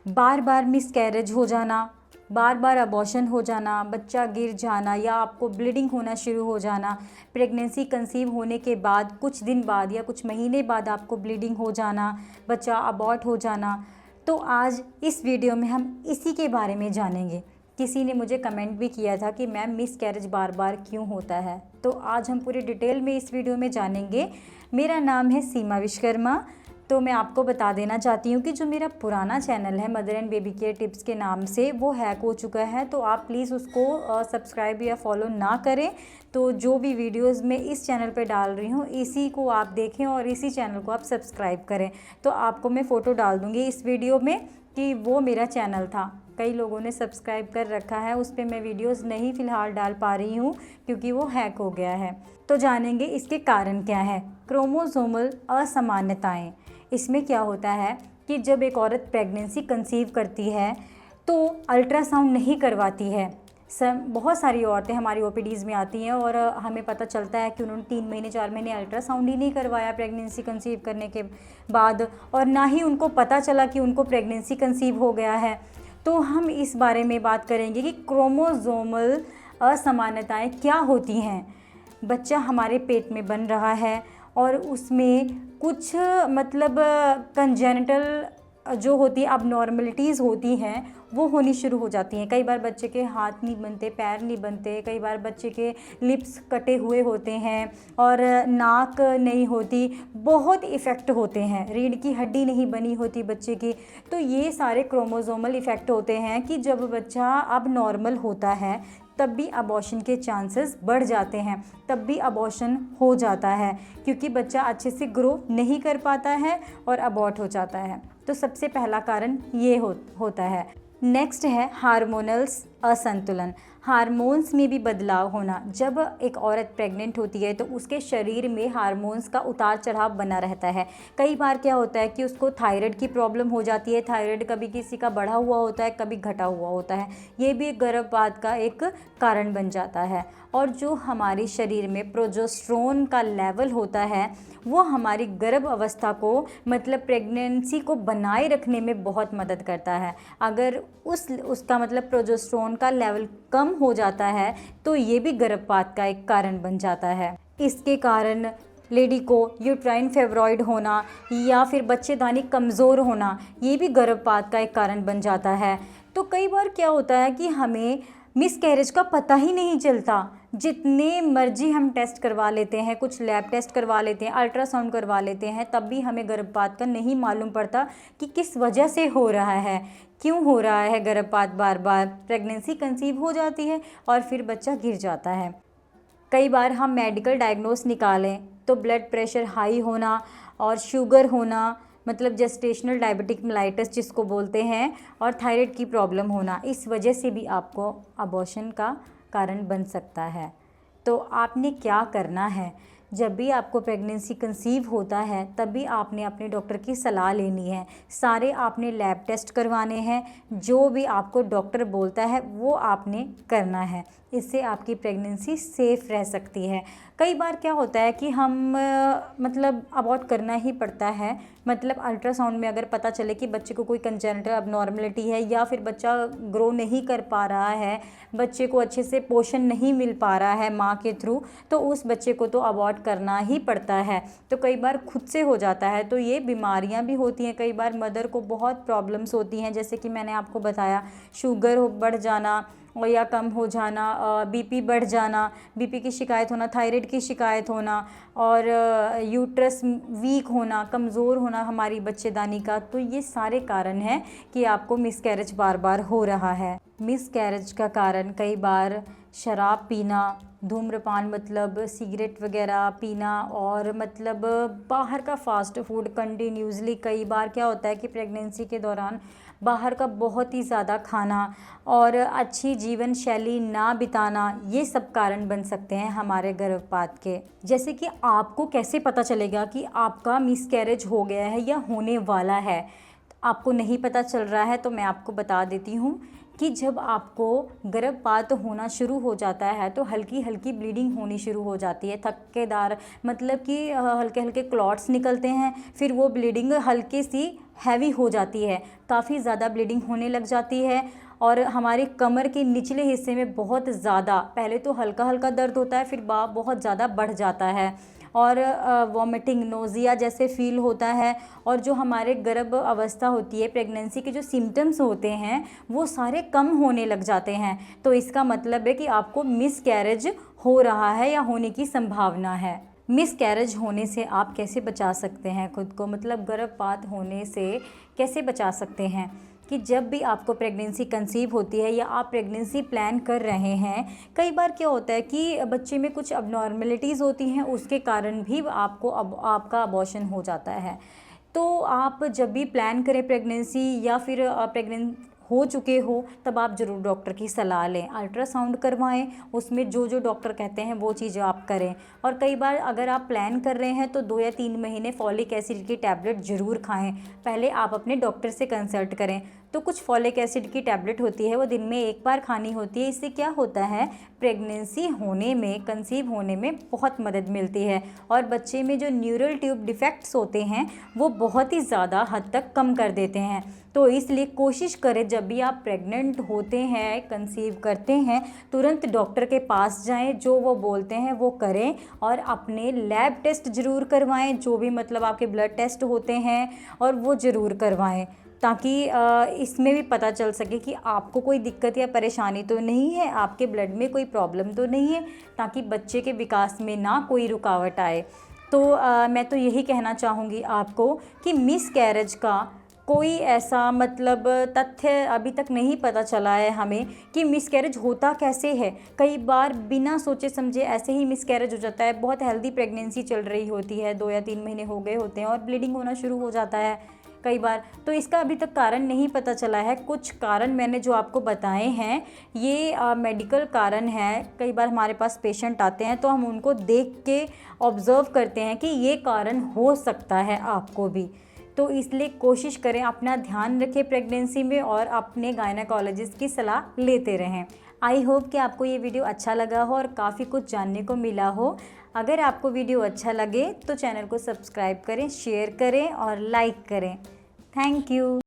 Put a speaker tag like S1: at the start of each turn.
S1: बार बार miscarriage हो जाना, बार बार abortion हो जाना, बच्चा गिर जाना या आपको ब्लीडिंग होना शुरू हो जाना, प्रेगनेंसी कंसीव होने के बाद कुछ दिन बाद या कुछ महीने बाद आपको ब्लीडिंग हो जाना, बच्चा अबॉर्ट हो जाना। तो आज इस वीडियो में हम इसी के बारे में जानेंगे। किसी ने मुझे कमेंट भी किया था कि मैम मिसकैरेज बार बार क्यों होता है, तो आज हम पूरी डिटेल में इस वीडियो में जानेंगे। मेरा नाम है सीमा विश्वकर्मा। तो मैं आपको बता देना चाहती हूँ कि जो मेरा पुराना चैनल है mother and baby care tips के नाम से, वो हैक हो चुका है, तो आप प्लीज़ उसको सब्सक्राइब या फॉलो ना करें। तो जो भी वीडियोस मैं इस चैनल पे डाल रही हूँ इसी को आप देखें और इसी चैनल को आप सब्सक्राइब करें। तो आपको मैं फ़ोटो डाल दूँगी इस वीडियो में कि वो मेरा चैनल था। कई लोगों ने सब्सक्राइब कर रखा है, उस पर मैं वीडियोस नहीं फ़िलहाल डाल पा रही हूँ क्योंकि वो हैक हो गया है। तो जानेंगे इसके कारण क्या है। क्रोमोसोमल असामान्यताएं। इसमें क्या होता है कि जब एक औरत प्रेगनेंसी कंसीव करती है तो अल्ट्रासाउंड नहीं करवाती है। बहुत सारी औरतें हमारी ओपीडीज़ में आती हैं और हमें पता चलता है कि उन्होंने 3 महीने 4 महीने अल्ट्रासाउंड ही नहीं करवाया प्रेगनेंसी कंसीव करने के बाद, और ना ही उनको पता चला कि उनको प्रेगनेंसी कंसीव हो गया है। तो हम इस बारे में बात करेंगे कि क्रोमोसोमल असामान्यताएं क्या होती हैं। बच्चा हमारे पेट में बन रहा है और उसमें कुछ मतलब कंजेनिटल जो होती है अबनॉर्मलिटीज़ होती हैं वो होनी शुरू हो जाती हैं। कई बार बच्चे के हाथ नहीं बनते, पैर नहीं बनते, कई बार बच्चे के लिप्स कटे हुए होते हैं और नाक नहीं होती, बहुत इफ़ेक्ट होते हैं, रीढ़ की हड्डी नहीं बनी होती बच्चे की। तो ये सारे क्रोमोसोमल इफ़ेक्ट होते हैं कि जब बच्चा अब नॉर्मल होता है तब भी अबॉर्शन के चांसेस बढ़ जाते हैं, तब भी अबॉर्शन हो जाता है क्योंकि बच्चा अच्छे से ग्रो नहीं कर पाता है और अबॉर्ट हो जाता है। तो सबसे पहला कारण ये होता है। नेक्स्ट है हार्मोनल्स असंतुलन। हार्मोन्स में भी बदलाव होना। जब एक औरत प्रेग्नेंट होती है तो उसके शरीर में हार्मोन्स का उतार चढ़ाव बना रहता है। कई बार क्या होता है कि उसको थायराइड की प्रॉब्लम हो जाती है। थायराइड कभी किसी का बढ़ा हुआ होता है, कभी घटा हुआ होता है। ये भी गर्भपात का एक कारण बन जाता है। और जो हमारे शरीर में प्रोजेस्टेरोन का लेवल होता है वो हमारी गर्भ अवस्था को मतलब प्रेगनेंसी को बनाए रखने में बहुत मदद करता है। अगर उसका मतलब प्रोजेस्टेरोन का लेवल कम हो जाता है तो ये भी गर्भपात का एक कारण बन जाता है। इसके कारण लेडी को यूट्राइन फाइब्रॉइड होना या फिर बच्चेदानी कमज़ोर होना, ये भी गर्भपात का एक कारण बन जाता है। तो कई बार क्या होता है कि हमें मिसकैरेज का पता ही नहीं चलता। जितने मर्जी हम टेस्ट करवा लेते हैं, कुछ लैब टेस्ट करवा लेते हैं, अल्ट्रासाउंड करवा लेते हैं, तब भी हमें गर्भपात का नहीं मालूम पड़ता कि किस वजह से हो रहा है, क्यों हो रहा है गर्भपात। बार बार प्रेगनेंसी कंसीव हो जाती है और फिर बच्चा गिर जाता है। कई बार हम मेडिकल डायग्नोस निकालें तो ब्लड प्रेशर हाई होना और शुगर होना, मतलब जेस्टेशनल डायबिटिक मेलाइटिस जिसको बोलते हैं, और थायराइड की प्रॉब्लम होना, इस वजह से भी आपको अबॉर्शन का कारण बन सकता है। तो आपने क्या करना है, जब भी आपको प्रेगनेंसी कंसीव होता है तब भी आपने अपने डॉक्टर की सलाह लेनी है। सारे आपने लैब टेस्ट करवाने हैं, जो भी आपको डॉक्टर बोलता है वो आपने करना है। इससे आपकी प्रेगनेंसी सेफ़ रह सकती है। कई बार क्या होता है कि हम मतलब अबॉर्ट करना ही पड़ता है। मतलब अल्ट्रासाउंड में अगर पता चले कि बच्चे को कोई कंजेनिटल अबनॉर्मलिटी है या फिर बच्चा ग्रो नहीं कर पा रहा है, बच्चे को अच्छे से पोषण नहीं मिल पा रहा है माँ के थ्रू, तो उस बच्चे को तो अबॉर्ट करना ही पड़ता है। तो कई बार खुद से हो जाता है। तो ये बीमारियां भी होती हैं। कई बार मदर को बहुत प्रॉब्लम्स होती हैं, जैसे कि मैंने आपको बताया, शुगर बढ़ जाना और या कम हो जाना, बीपी बढ़ जाना, बीपी की शिकायत होना, थायराइड की शिकायत होना और यूट्रस वीक होना, कमज़ोर होना हमारी बच्चेदानी का। तो ये सारे कारण हैं कि आपको मिसकैरेज बार बार हो रहा है। मिसकैरेज का कारण कई बार शराब पीना, धूम्रपान मतलब सिगरेट वगैरह पीना, और मतलब बाहर का फ़ास्ट फूड कंटिन्यूसली। कई बार क्या होता है कि प्रेगनेंसी के दौरान बाहर का बहुत ही ज़्यादा खाना और अच्छी जीवन शैली ना बिताना, ये सब कारण बन सकते हैं हमारे गर्भपात के। जैसे कि आपको कैसे पता चलेगा कि आपका मिसकैरेज हो गया है या होने वाला है, आपको नहीं पता चल रहा है, तो मैं आपको बता देती हूँ कि जब आपको गर्भपात होना शुरू हो जाता है तो हल्की हल्की ब्लीडिंग होनी शुरू हो जाती है, थक्केदार, मतलब कि हल्के हल्के क्लॉट्स निकलते हैं, फिर वो ब्लीडिंग हल्की सी हैवी हो जाती है, काफ़ी ज़्यादा ब्लीडिंग होने लग जाती है और हमारे कमर के निचले हिस्से में बहुत ज़्यादा, पहले तो हल्का हल्का दर्द होता है, फिर बहुत ज़्यादा बढ़ जाता है और वॉमिटिंग, नोज़िया जैसे फील होता है। और जो हमारे गर्भ अवस्था होती है, प्रेगनेंसी के जो सिम्टम्स होते हैं वो सारे कम होने लग जाते हैं। तो इसका मतलब है कि आपको मिसकैरेज हो रहा है या होने की संभावना है। मिसकैरेज होने से आप कैसे बचा सकते हैं खुद को, मतलब गर्भपात होने से कैसे बचा सकते हैं कि जब भी आपको प्रेगनेंसी कंसीव होती है या आप प्रेगनेंसी प्लान कर रहे हैं, कई बार क्या होता है कि बच्चे में कुछ अबनॉर्मलिटीज़ होती हैं, उसके कारण भी आपको आपका अबॉर्शन हो जाता है। तो आप जब भी प्लान करें प्रेगनेंसी या फिर प्रेग्नेंट हो चुके हो, तब आप ज़रूर डॉक्टर की सलाह लें, अल्ट्रासाउंड करवाएं, उसमें जो जो डॉक्टर कहते हैं वो चीज़ें आप करें। और कई बार अगर आप प्लान कर रहे हैं तो 2 या 3 महीने फॉलिक एसिड की टैबलेट ज़रूर खाएं। पहले आप अपने डॉक्टर से कंसल्ट करें। तो कुछ फॉलिक एसिड की टैबलेट होती है, वो दिन में 1 बार खानी होती है। इससे क्या होता है, प्रेगनेंसी होने में, कंसीव होने में बहुत मदद मिलती है और बच्चे में जो न्यूरल ट्यूब डिफेक्ट्स होते हैं वो बहुत ही ज़्यादा हद तक कम कर देते हैं। तो इसलिए कोशिश करें जब भी आप प्रेग्नेंट होते हैं, कंसीव करते हैं, तुरंत डॉक्टर के पास जाएं, जो वो बोलते हैं वो करें और अपने लैब टेस्ट ज़रूर करवाएं, जो भी मतलब आपके ब्लड टेस्ट होते हैं और वो ज़रूर करवाएं, ताकि इसमें भी पता चल सके कि आपको कोई दिक्कत या परेशानी तो नहीं है, आपके ब्लड में कोई प्रॉब्लम तो नहीं है, ताकि बच्चे के विकास में ना कोई रुकावट आए। तो मैं तो यही कहना चाहूँगी आपको कि मिसकैरेज का कोई ऐसा मतलब तथ्य अभी तक नहीं पता चला है हमें कि मिसकैरेज होता कैसे है। कई बार बिना सोचे समझे ऐसे ही मिसकैरेज हो जाता है। बहुत हेल्दी प्रेगनेंसी चल रही होती है, 2 या 3 महीने हो गए होते हैं और ब्लीडिंग होना शुरू हो जाता है कई बार। तो इसका अभी तक कारण नहीं पता चला है। कुछ कारण मैंने जो आपको बताए हैं ये मेडिकल कारण है। कई बार हमारे पास पेशेंट आते हैं तो हम उनको देख के ऑब्ज़र्व करते हैं कि ये कारण हो सकता है आपको भी। तो इसलिए कोशिश करें, अपना ध्यान रखें प्रेगनेंसी में और अपने गायनेकोलॉजिस्ट की सलाह लेते रहें। आई होप कि आपको ये वीडियो अच्छा लगा हो और काफ़ी कुछ जानने को मिला हो। अगर आपको वीडियो अच्छा लगे तो चैनल को सब्सक्राइब करें, शेयर करें और लाइक करें। Thank you.